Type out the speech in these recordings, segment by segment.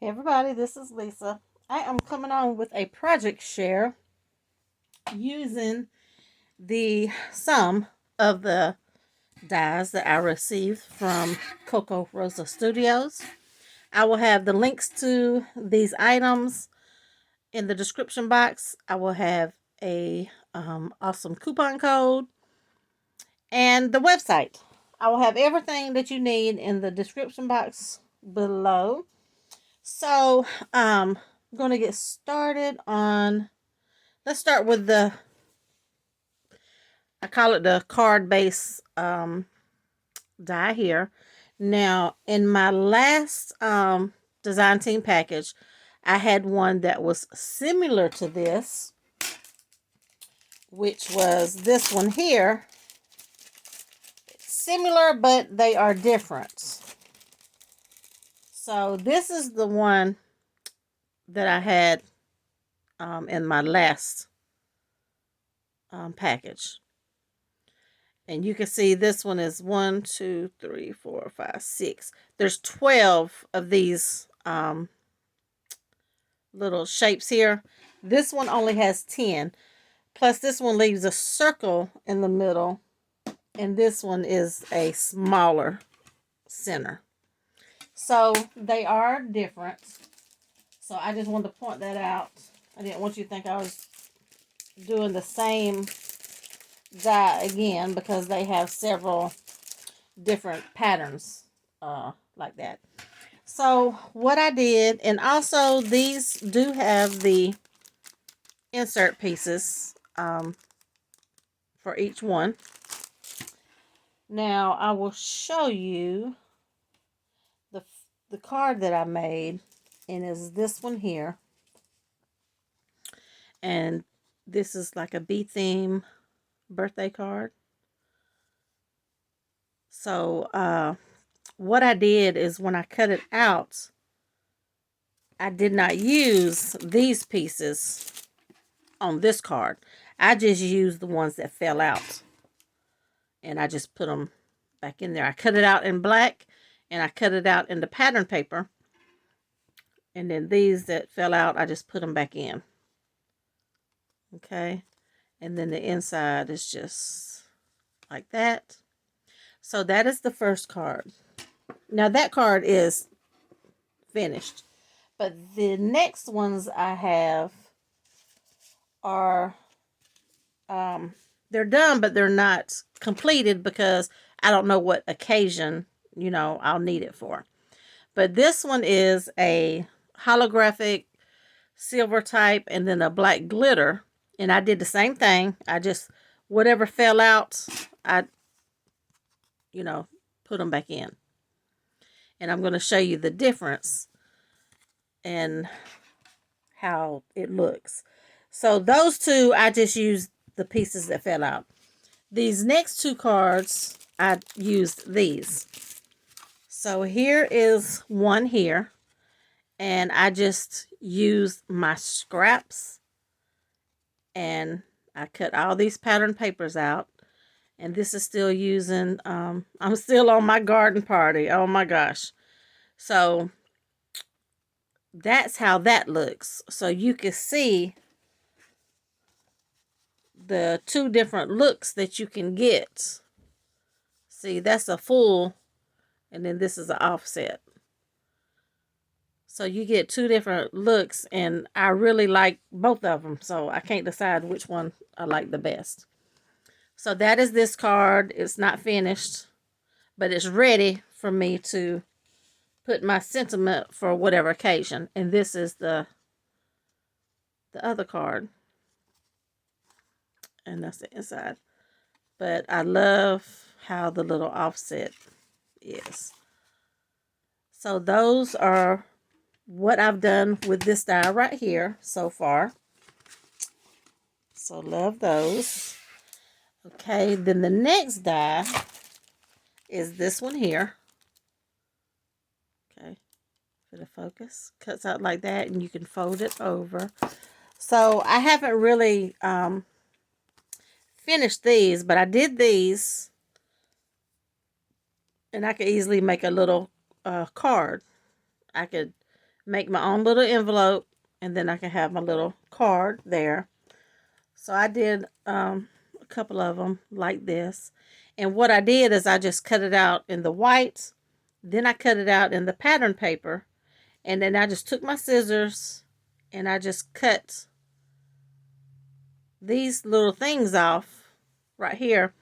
Hey everybody, this is Lisa. I am coming on with a project share using the some of the dies that I received from Kokorosastudios. I will have the links to these items in the description box. I will have a awesome coupon code and the website. I will have everything that you need in the description box below. So, I'm going to get started on, let's start with I call it the card base die here. Now, in my last design team package, I had one that was similar to this, which was this one here. Similar, but they are different. So this is the one that I had in my last package. And you can see this one is 1, 2, 3, 4, 5, 6. There's 12 of these little shapes here. This one only has 10. Plus this one leaves a circle in the middle. And this one is a smaller center. So they are different. So I just wanted to point that out. I didn't want you to think I was doing the same die again because they have several different patterns like that. So what I did, and also these do have the insert pieces for each one. Now I will show you the card that I made, and is this one here. And this is like a bee theme birthday card. So what I did is when I cut it out, I did not use these pieces on this card. I just used the ones that fell out. And I just put them back in there. I cut it out in black and I cut it out in the pattern paper. And then these that fell out, I just put them back in. Okay. And then the inside is just like that. So that is the first card. Now that card is finished. But the next ones I have are, they're done, but they're not completed because I don't know what occasion, I'll need it for. But this one is a holographic silver type and then a black glitter. And I did the same thing. I just, whatever fell out, I, put them back in. And I'm going to show you the difference and how it looks. So those two, I just used the pieces that fell out. These next two cards, I used these. So here is one here. And I just used my scraps. And I cut all these pattern papers out. And this is still using, I'm still on my garden party. Oh my gosh. So that's how that looks. So you can see the two different looks that you can get. See, that's a full, and then this is an offset. So you get two different looks, and I really like both of them. So I can't decide which one I like the best. So that is this card. It's not finished, but it's ready for me to put my sentiment for whatever occasion. And this is the other card. And that's the inside. But I love how the little offset is. So those are what I've done with this die right here so far. So love those. Okay, then the next die is this one here. Okay, for the focus. Cuts out like that and you can fold it over. So I haven't really finished these, but I did these. And I could easily make a little card. I could make my own little envelope, and then I can have my little card there. So I did a couple of them like this. And what I did is I just cut it out in the white, then I cut it out in the pattern paper, and then I just took my scissors and I just cut these little things off right here,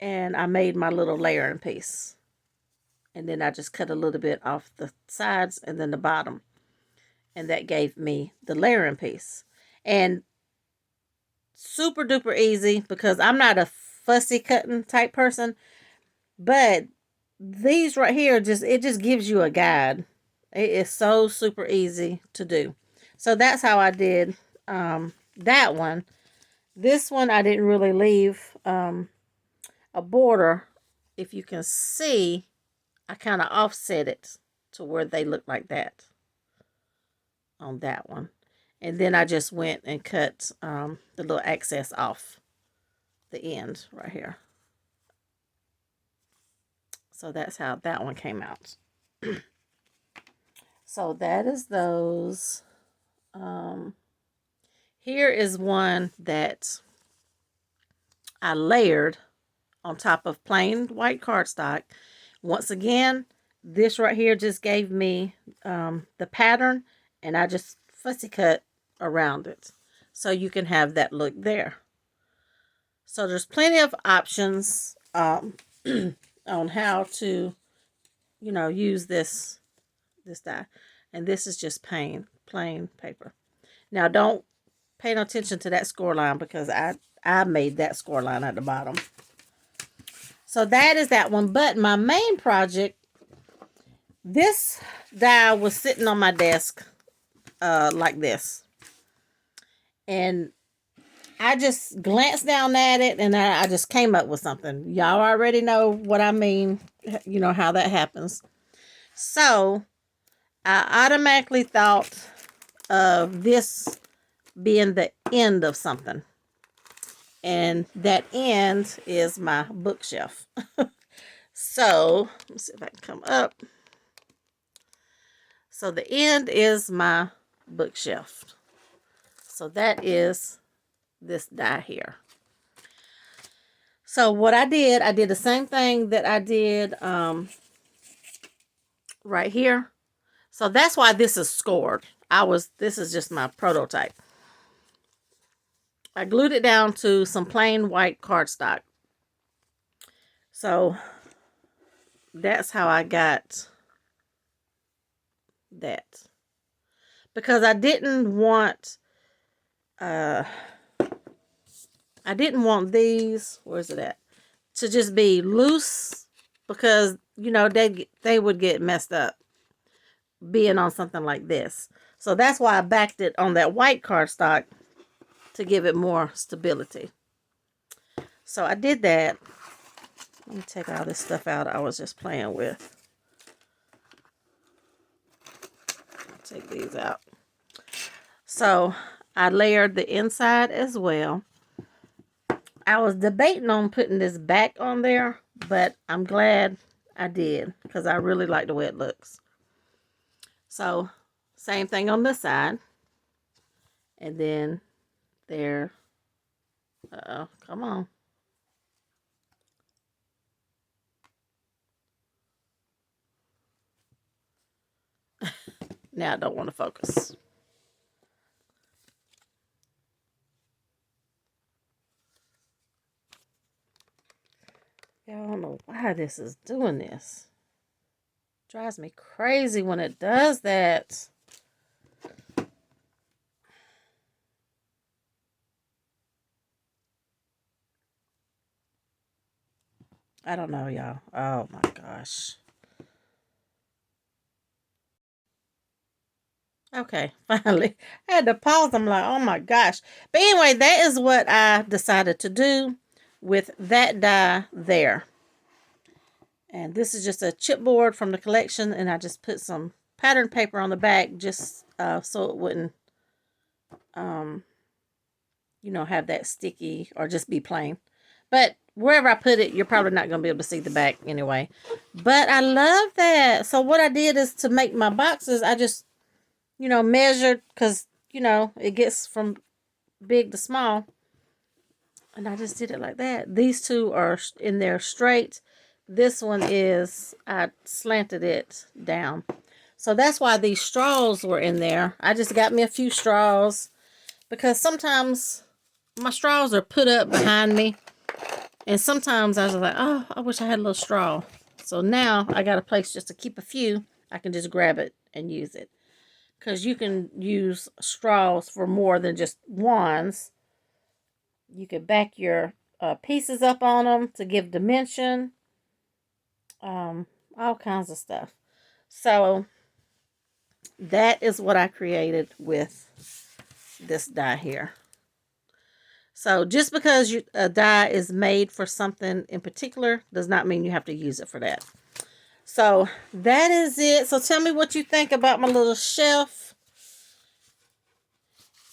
and I made my little layering piece. And then I just cut a little bit off the sides and then the bottom, and that gave me the layering piece. And super duper easy, because I'm not a fussy cutting type person, but these right here, it just gives you a guide. It is so super easy to do. So that's how I did that one. This one I didn't really leave a border. If you can see, I kind of offset it to where they look like that on that one. And then I just went and cut the little excess off the end right here. So that's how that one came out. So that is those. Here is one that I layered on top of plain white cardstock. Once again, this right here just gave me the pattern, and I just fussy cut around it. So you can have that look there. So there's plenty of options on how to, use this die. And this is just plain paper. Now don't pay no attention to that score line, because I made that score line at the bottom. So that is that one. But my main project, this die was sitting on my desk like this. And I just glanced down at it, and I just came up with something. Y'all already know what I mean, how that happens. So I automatically thought of this being the end of something. And that end is my bookshelf. So, let's see if I can come up. So the end is my bookshelf. So that is this die here. So what I did the same thing that I did right here. So that's why this is scored. This is just my prototype. I glued it down to some plain white cardstock. So that's how I got that. Because I didn't want these, where's it at, to just be loose, because they would get messed up being on something like this. So that's why I backed it on that white cardstock, to give it more stability. So I did that. Let me take all this stuff out I was just playing with. Take these out. So I layered the inside as well. I was debating on putting this back on there, but I'm glad I did, because I really like the way it looks. So same thing on this side. And then there. Uh-oh, come on. Now I don't want to focus. I don't know why this is doing this. Drives me crazy when it does that. I don't know, y'all. Oh my gosh. Okay, finally. I had to pause. I'm like, oh my gosh. But anyway, that is what I decided to do with that die there. And this is just a chipboard from the collection, and I just put some pattern paper on the back, just so it wouldn't, have that sticky or just be plain. But wherever I put it, you're probably not going to be able to see the back anyway. But I love that. So what I did is to make my boxes, I just, measured because, it gets from big to small. And I just did it like that. These two are in there straight. This one is, I slanted it down. So that's why these straws were in there. I just got me a few straws because sometimes my straws are put up behind me. And sometimes I was like, oh, I wish I had a little straw. So now I got a place just to keep a few. I can just grab it and use it. Because you can use straws for more than just wands. You can back your pieces up on them to give dimension. All kinds of stuff. So that is what I created with this die here. So just because a die is made for something in particular does not mean you have to use it for that. So that is it. So tell me what you think about my little shelf.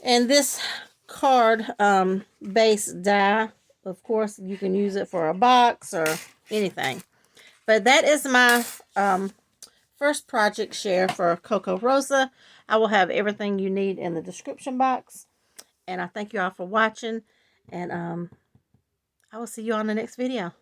And this card base die. Of course, you can use it for a box or anything. But that is my first project share for Coco Rosa. I will have everything you need in the description box. And I thank you all for watching. And I will see you on the next video.